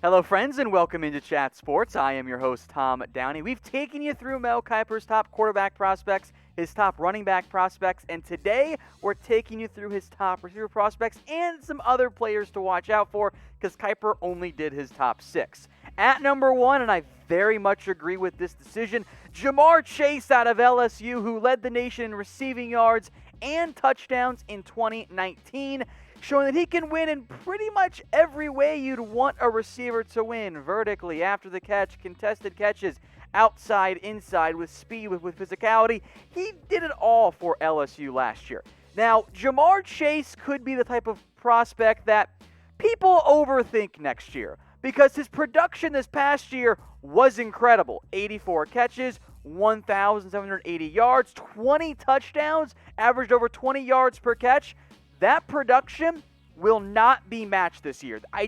Hello, friends, and welcome into Chat Sports. I am your host, Tom Downey. We've taken you through Mel Kiper's top quarterback prospects, his top running back prospects, and today we're taking you through his top receiver prospects and some other players to watch out for because Kiper only did his top 6. At number 1, and I very much agree with this decision, Jamar Chase out of LSU, who led the nation in receiving yards and touchdowns in 2019. Showing that he can win in pretty much every way you'd want a receiver to win. Vertically, after the catch, contested catches, outside, inside, with speed, with physicality. He did it all for LSU last year. Now, Jamar Chase could be the type of prospect that people overthink next year because his production this past year was incredible. 84 catches, 1,780 yards, 20 touchdowns, averaged over 20 yards per catch. That production will not be matched this year. I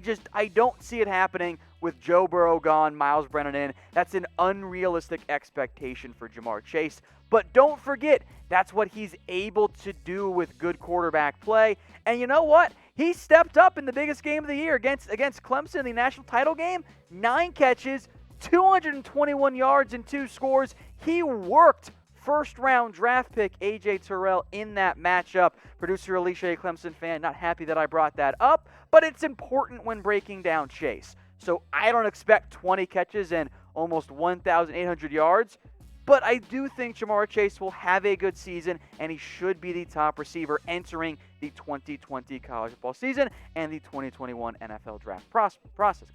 don't see it happening with Joe Burrow gone, Miles Brennan in. That's an unrealistic expectation for Jamar Chase. But don't forget, that's what he's able to do with good quarterback play. And you know what? He stepped up in the biggest game of the year against Clemson in the national title game. 9 catches, 221 yards, and 2 scores. He worked first-round draft pick A.J. Terrell in that matchup. Producer Alicia, a Clemson fan, not happy that I brought that up, but it's important when breaking down Chase. So I don't expect 20 catches and almost 1,800 yards, but I do think Jamar Chase will have a good season, and he should be the top receiver entering the 2020 college football season and the 2021 NFL draft process.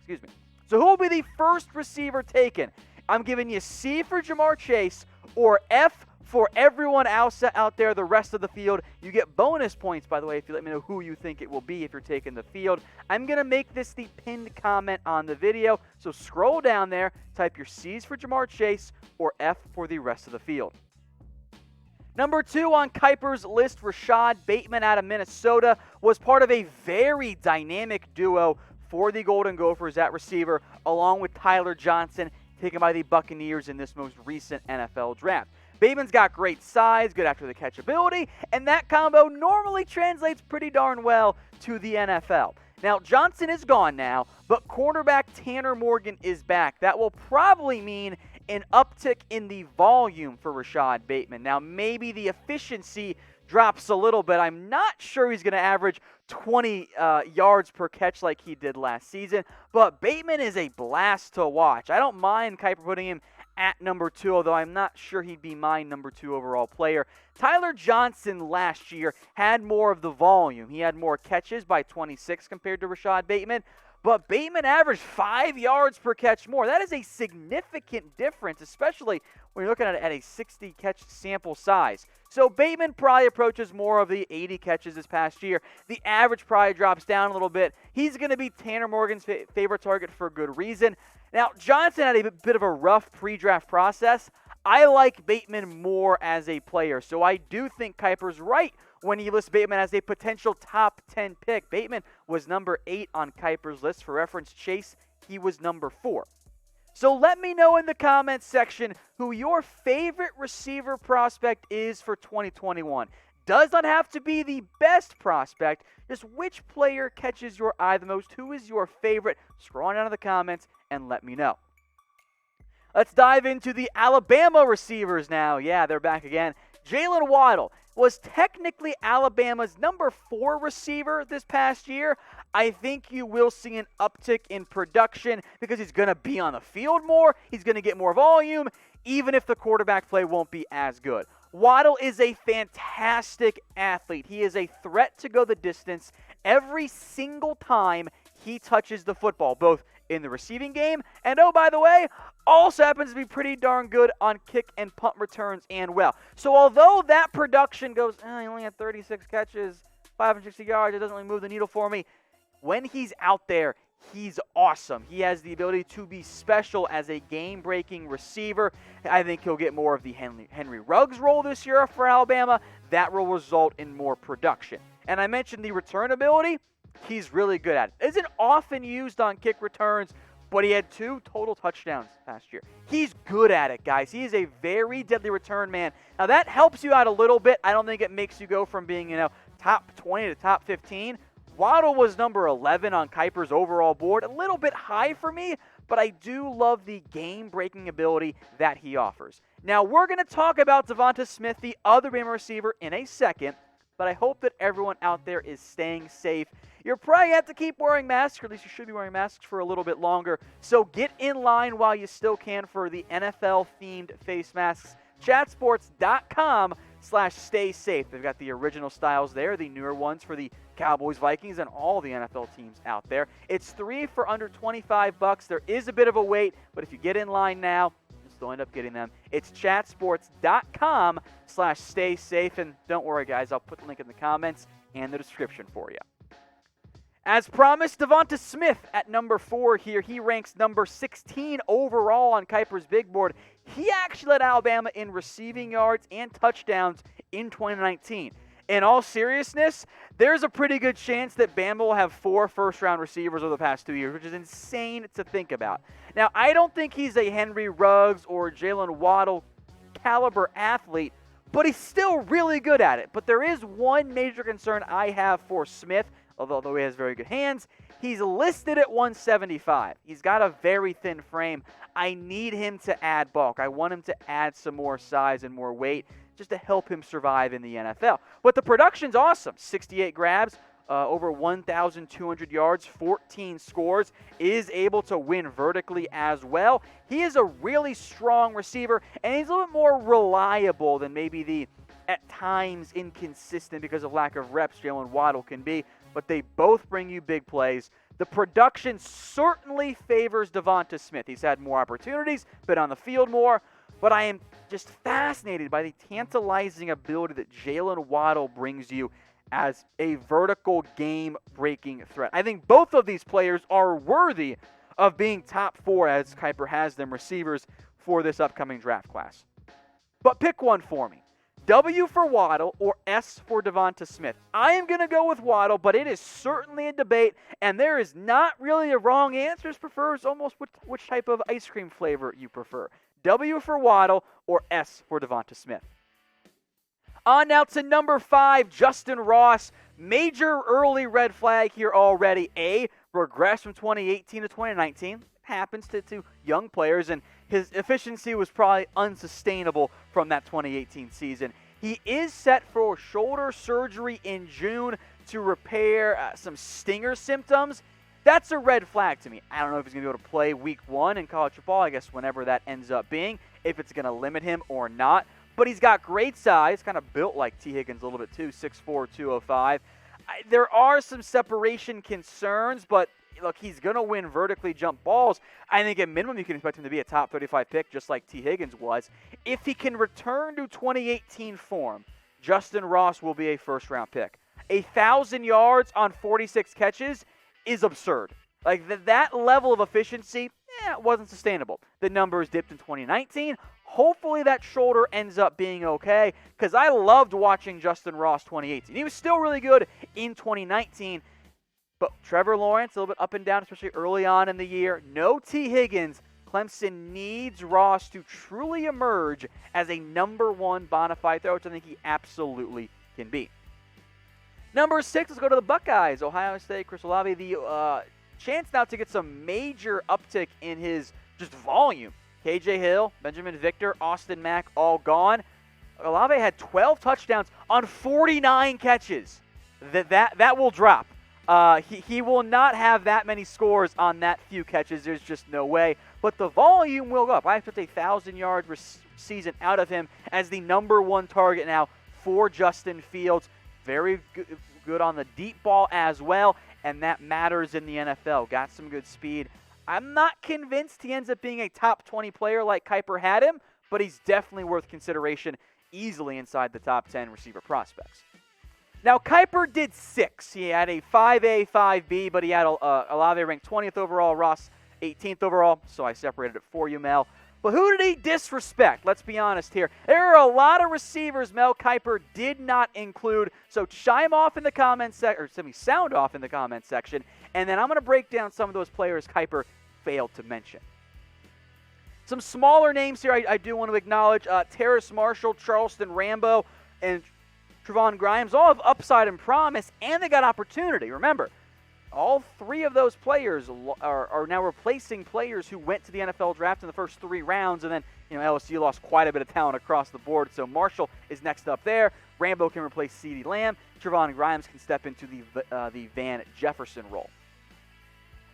So who will be the first receiver taken? I'm giving you C for Jamar Chase or F for everyone else out there, the rest of the field. You get bonus points, by the way, if you let me know who you think it will be if you're taking the field. I'm going to make this the pinned comment on the video, so scroll down there, type your C's for Jamar Chase or F for the rest of the field. Number 2 on Kiper's list, Rashod Bateman out of Minnesota, was part of a very dynamic duo for the Golden Gophers at receiver, along with Tyler Johnson, taken by the Buccaneers in this most recent NFL draft. Bateman's got great size, good after the catch ability, and that combo normally translates pretty darn well to the NFL. Now, Johnson is gone now, but cornerback Tanner Morgan is back. That will probably mean an uptick in the volume for Rashod Bateman. Now, maybe the efficiency drops a little bit. I'm not sure he's going to average 20 yards per catch like he did last season, but Bateman is a blast to watch. I don't mind Kiper putting him at number 2, although I'm not sure he'd be my number 2 overall player. Tyler Johnson last year had more of the volume. He had more catches by 26 compared to Rashod Bateman, but Bateman averaged 5 yards per catch more. That is a significant difference, especially when you're looking at it at a 60-catch sample size. So Bateman probably approaches more of the 80 catches this past year. The average probably drops down a little bit. He's going to be Tanner Morgan's favorite target for good reason. Now, Johnson had a bit of a rough pre-draft process. I like Bateman more as a player, so I do think Kiper's right when he lists Bateman as a potential top 10 pick. Bateman was number 8 on Kiper's list. For reference, Chase, he was number 4. So let me know in the comments section who your favorite receiver prospect is for 2021. Does not have to be the best prospect, just which player catches your eye the most. Who is your favorite? Scroll on down to the comments and let me know. Let's dive into the Alabama receivers now. Yeah, they're back again. Jaylen Waddle was technically Alabama's number 4 receiver this past year. I think you will see an uptick in production because he's going to be on the field more. He's going to get more volume, even if the quarterback play won't be as good. Waddle is a fantastic athlete. He is a threat to go the distance every single time he touches the football, both in the receiving game, and oh, by the way, also happens to be pretty darn good on kick and punt returns and well. So although that production goes, he only had 36 catches, 560 yards, it doesn't really move the needle for me, when he's out there, he's awesome. He has the ability to be special as a game-breaking receiver. I think he'll get more of the Henry Ruggs role this year for Alabama. That will result in more production. And I mentioned the return ability. He's really good at it. Isn't often used on kick returns, but he had 2 total touchdowns last year. He's good at it, guys. He is a very deadly return man. Now, that helps you out a little bit. I don't think it makes you go from being, top 20 to top 15. Waddle was number 11 on Kiper's overall board, a little bit high for me, but I do love the game-breaking ability that he offers. Now, we're going to talk about DeVonta Smith, the other Bama receiver, in a second, but I hope that everyone out there is staying safe. You're probably going to have to keep wearing masks, or at least you should be wearing masks for a little bit longer, so get in line while you still can for the NFL-themed face masks. Chatsports.com/stay safe. They've got the original styles there, the newer ones for the Cowboys, Vikings, and all the NFL teams out there. It's 3 for under $25. There is a bit of a wait, but if you get in line now, you'll still end up getting them. It's chatsports.com/stay safe. And don't worry, guys, I'll put the link in the comments and the description for you. As promised, DeVonta Smith at number 4 here. He ranks number 16 overall on Kiper's big board. He actually led Alabama in receiving yards and touchdowns in 2019. In all seriousness, there's a pretty good chance that Bama will have 4 first-round receivers over the past 2 years, which is insane to think about. Now, I don't think he's a Henry Ruggs or Jaylen Waddle caliber athlete, but he's still really good at it. But there is one major concern I have for Smith, although he has very good hands. He's listed at 175. He's got a very thin frame. I need him to add bulk. I want him to add some more size and more weight just to help him survive in the NFL. But the production's awesome. 68 grabs, over 1,200 yards, 14 scores, is able to win vertically as well. He is a really strong receiver, and he's a little bit more reliable than maybe the, at times, inconsistent because of lack of reps Jaylen Waddle can be. But they both bring you big plays. The production certainly favors DeVonta Smith. He's had more opportunities, been on the field more, but I am just fascinated by the tantalizing ability that Jalen Waddle brings you as a vertical game-breaking threat. I think both of these players are worthy of being top 4, as Kiper has them, receivers for this upcoming draft class. But pick one for me. W for Waddle or S for DeVonta Smith. I am going to go with Waddle, but it is certainly a debate, and there is not really a wrong answer. It prefers almost which type of ice cream flavor you prefer. W for Waddle or S for DeVonta Smith. On now to number 5, Justyn Ross. Major early red flag here already. A, regress from 2018 to 2019. Happens to young players, and his efficiency was probably unsustainable from that 2018 season. He is set for shoulder surgery in June to repair some stinger symptoms. That's a red flag to me. I don't know if he's going to be able to play week 1 in college football, I guess whenever that ends up being, if it's going to limit him or not. But he's got great size, kind of built like T. Higgins a little bit too, 6'4", 205. There are some separation concerns, but look, he's going to win vertically jump balls. I think at minimum you can expect him to be a top 35 pick just like T. Higgins was. If he can return to 2018 form, Justyn Ross will be a first-round pick. 1,000 yards on 46 catches is absurd. Like that level of efficiency, it wasn't sustainable. The numbers dipped in 2019. Hopefully that shoulder ends up being okay, because I loved watching Justyn Ross 2018. He was still really good in 2019, but Trevor Lawrence, a little bit up and down, especially early on in the year. No T. Higgins. Clemson needs Ross to truly emerge as a number 1 bona fide thrower, which I think he absolutely can be. Number 6, let's go to the Buckeyes. Ohio State, Chris Olave, the chance now to get some major uptick in his just volume. KJ Hill, Benjamin Victor, Austin Mack, all gone. Olave had 12 touchdowns on 49 catches. That will drop. He will not have that many scores on that few catches. There's just no way. But the volume will go up. I expect a 1,000-yard season out of him as the number 1 target now for Justin Fields. Very good on the deep ball as well, and that matters in the NFL. Got some good speed. I'm not convinced he ends up being a top 20 player like Kiper had him, but he's definitely worth consideration, easily inside the top 10 receiver prospects. Now, Kiper did 6. He had a 5A, 5B, but he had Olave ranked 20th overall, Ross 18th overall, so I separated it for you, Mel. But who did he disrespect? Let's be honest here. There are a lot of receivers Mel Kiper did not include, so chime off in the comments section, or send me sound off in the comments section, and then I'm going to break down some of those players Kiper failed to mention. Some smaller names here I do want to acknowledge. Terrace Marshall, Charleston Rambo, and Trevon Grimes all have upside and promise, and they got opportunity. Remember, all three of those players are now replacing players who went to the NFL draft in the first 3 rounds, and then LSU lost quite a bit of talent across the board. So Marshall is next up there. Rambo can replace CeeDee Lamb. Trevon Grimes can step into the Van Jefferson role.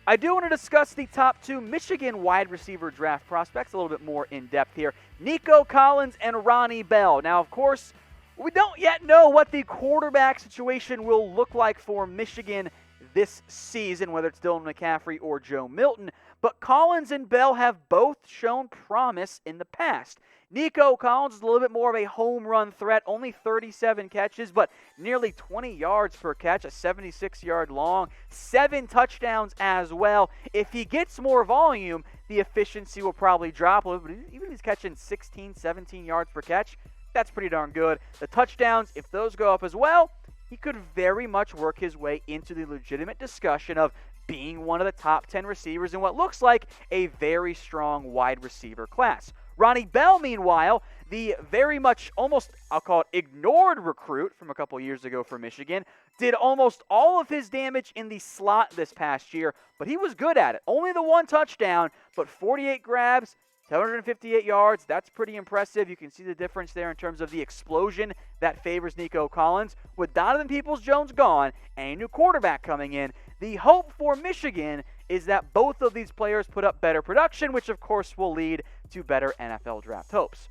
I do want to discuss the top 2 Michigan wide receiver draft prospects a little bit more in depth here. Nico Collins and Ronnie Bell. Now, of course, we don't yet know what the quarterback situation will look like for Michigan this season, whether it's Dylan McCaffrey or Joe Milton. But Collins and Bell have both shown promise in the past. Nico Collins is a little bit more of a home run threat, only 37 catches, but nearly 20 yards per catch, a 76-yard long, 7 touchdowns as well. If he gets more volume, the efficiency will probably drop a little bit. Even if he's catching 16, 17 yards per catch, that's pretty darn good. The touchdowns, if those go up as well, he could very much work his way into the legitimate discussion of being one of the top 10 receivers in what looks like a very strong wide receiver class. Ronnie Bell, meanwhile, the very much almost, I'll call it, ignored recruit from a couple years ago for Michigan, did almost all of his damage in the slot this past year, but he was good at it. Only the 1 touchdown, but 48 grabs, 758 yards. That's pretty impressive. You can see the difference there in terms of the explosion that favors Nico Collins. With Donovan Peoples-Jones gone and a new quarterback coming in, the hope for Michigan is that both of these players put up better production, which of course will lead to better NFL draft hopes.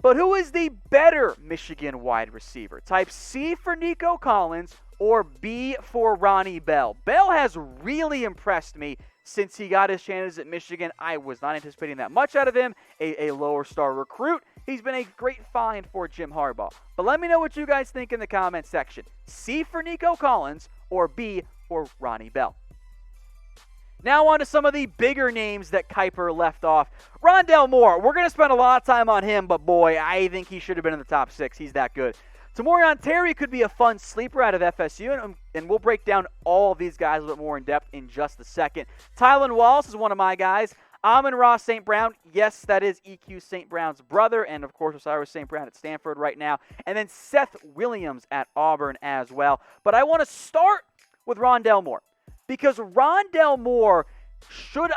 But who is the better Michigan wide receiver? Type C for Nico Collins or B for Ronnie Bell. Bell has really impressed me since he got his chances at Michigan. I was not anticipating that much out of him, a lower star recruit. He's been a great find for Jim Harbaugh. But let me know what you guys think in the comment section. C for Nico Collins or B for Ronnie Bell. Now on to some of the bigger names that Kiper left off. Rondale Moore, we're going to spend a lot of time on him, but boy, I think he should have been in the top 6. He's that good. Tamorrion Terry could be a fun sleeper out of FSU, and we'll break down all of these guys a little bit more in depth in just a second. Tylan Wallace is one of my guys. Amon-Ra St. Brown, yes, that is EQ St. Brown's brother, and of course Osiris St. Brown at Stanford right now. And then Seth Williams at Auburn as well. But I want to start with Rondale Moore, because Rondale Moore should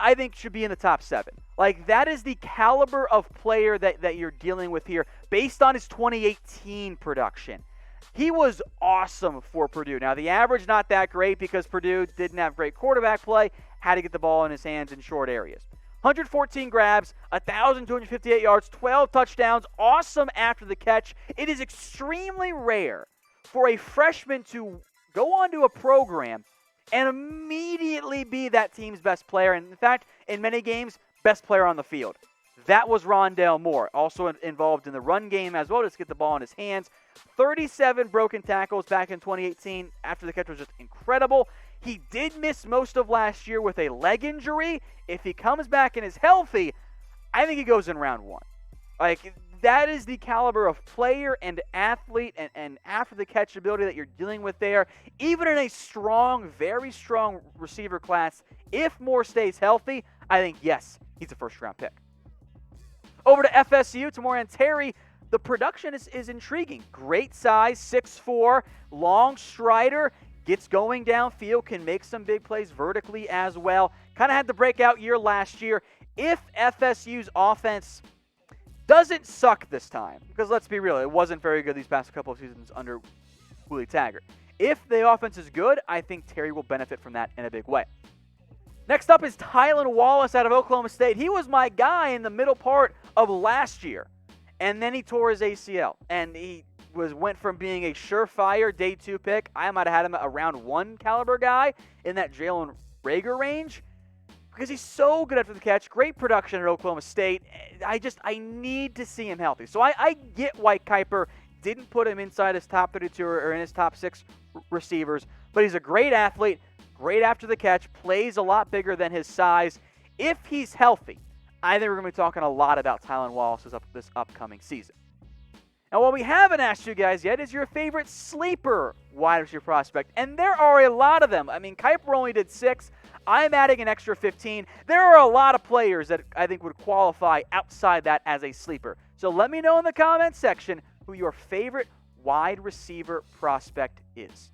be in the top 7. Like, that is the caliber of player that you're dealing with here based on his 2018 production. He was awesome for Purdue. Now, the average not that great because Purdue didn't have great quarterback play, had to get the ball in his hands in short areas. 114 grabs, 1,258 yards, 12 touchdowns, awesome after the catch. It is extremely rare for a freshman to go onto a program and immediately be that team's best player. And in fact, in many games, best player on the field. That was Rondale Moore, also involved in the run game as well, just to get the ball in his hands. 37 broken tackles back in 2018 after the catch was just incredible. He did miss most of last year with a leg injury. If he comes back and is healthy, I think he goes in round 1. Like, that is the caliber of player and athlete and after the catch ability that you're dealing with there. Even in a strong, very strong receiver class, if Moore stays healthy, I think, yes, he's a first-round pick. Over to FSU, Tamorrion Terry. The production is intriguing. Great size, 6'4", long strider, gets going downfield, can make some big plays vertically as well. Kind of had the breakout year last year. If FSU's offense doesn't suck this time, because let's be real, it wasn't very good these past couple of seasons under Willie Taggart. If the offense is good, I think Terry will benefit from that in a big way. Next up is Tylan Wallace out of Oklahoma State. He was my guy in the middle part of last year, and then he tore his ACL, and he went from being a surefire day 2 pick. I might have had him a round 1 caliber guy in that Jalen Reagor range, because he's so good after the catch. Great production at Oklahoma State. I need to see him healthy. So I get why Kiper didn't put him inside his top 32 or in his top 6 receivers, but he's a great athlete, great after the catch, plays a lot bigger than his size. If he's healthy, I think we're going to be talking a lot about Tylan Wallace this upcoming season. Now, what we haven't asked you guys yet is your favorite sleeper wide receiver prospect, and there are a lot of them. I mean, Kiper only did 6. I'm adding an extra 15. There are a lot of players that I think would qualify outside that as a sleeper. So let me know in the comments section who your favorite wide receiver prospect is.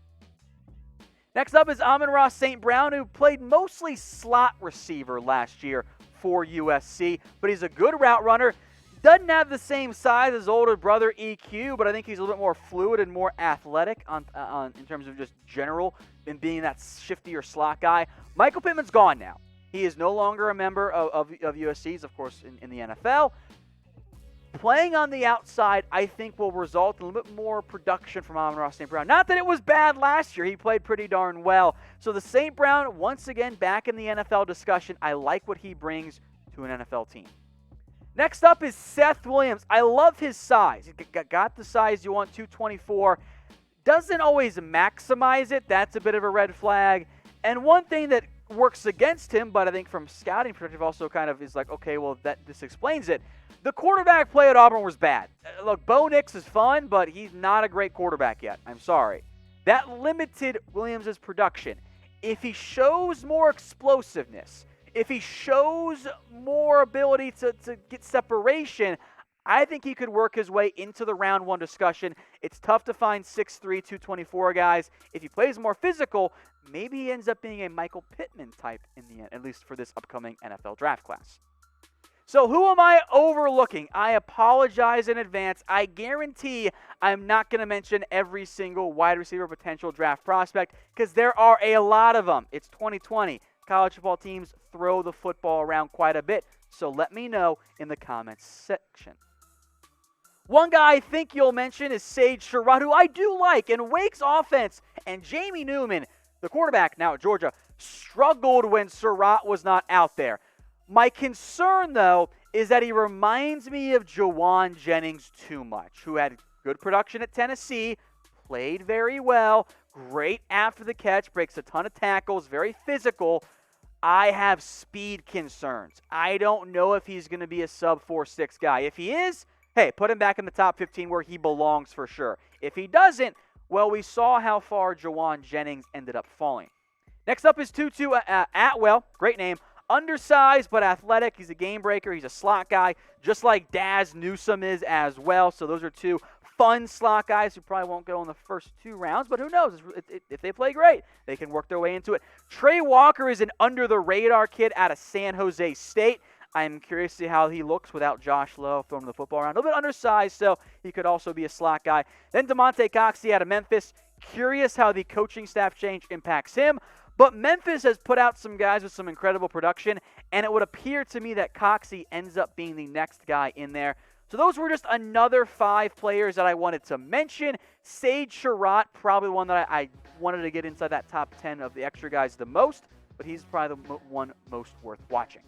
Next up is Amon-Ra St. Brown, who played mostly slot receiver last year for USC, but he's a good route runner. Doesn't have the same size as older brother EQ, but I think he's a little bit more fluid and more athletic in terms of just general and being that shiftier slot guy. Michael Pittman's gone now. He is no longer a member of USC. He's, of course, in the NFL. Playing on the outside, I think, will result in a little bit more production from Amon-Ra St. Brown. Not that it was bad last year. He played pretty darn well. So the St. Brown, once again, back in the NFL discussion. I like what he brings to an NFL team. Next up is Seth Williams. I love his size. He's got the size you want, 224. Doesn't always maximize it. That's a bit of a red flag. And one thing that works against him, but I think from scouting perspective also kind of is like, okay, well, this explains it. The quarterback play at Auburn was bad. Look, Bo Nix is fun, but he's not a great quarterback yet. I'm sorry. That limited Williams' production. If he shows more explosiveness, if he shows more ability to get separation, I think he could work his way into the round one discussion. It's tough to find 6'3", 224 guys. If he plays more physical, maybe he ends up being a Michael Pittman type in the end, at least for this upcoming NFL draft class. So who am I overlooking? I apologize in advance. I guarantee I'm not going to mention every single wide receiver potential draft prospect because there are a lot of them. It's 2020. College football teams throw the football around quite a bit, so let me know in the comments section. One guy I think you'll mention is Sage Surratt, who I do like, and Wake's offense and Jamie Newman, the quarterback now at Georgia, struggled when Surratt was not out there. My concern, though, is that he reminds me of Jauan Jennings too much, who had good production at Tennessee, played very well, great after the catch, breaks a ton of tackles, very physical. I have speed concerns. I don't know if he's going to be a sub 4.6 guy. If he is, hey, put him back in the top 15 where he belongs for sure. If he doesn't, well, we saw how far Jauan Jennings ended up falling. Next up is Tutu Atwell. Great name. Undersized but athletic. He's a game breaker. He's a slot guy, just like Daz Newsome is as well. So those are two fun slot guys who probably won't go in the first two rounds, but who knows? If they play great, they can work their way into it. Trey Walker is an under-the-radar kid out of San Jose State. I'm curious to see how he looks without Josh Lowe throwing the football around. A little bit undersized, so he could also be a slot guy. Then DeMonte Coxey out of Memphis. Curious how the coaching staff change impacts him. But Memphis has put out some guys with some incredible production, and it would appear to me that Coxey ends up being the next guy in there. So those were just another 5 players that I wanted to mention. Sage Surratt, probably one that I wanted to get inside that top 10 of the extra guys the most, but he's probably the one most worth watching.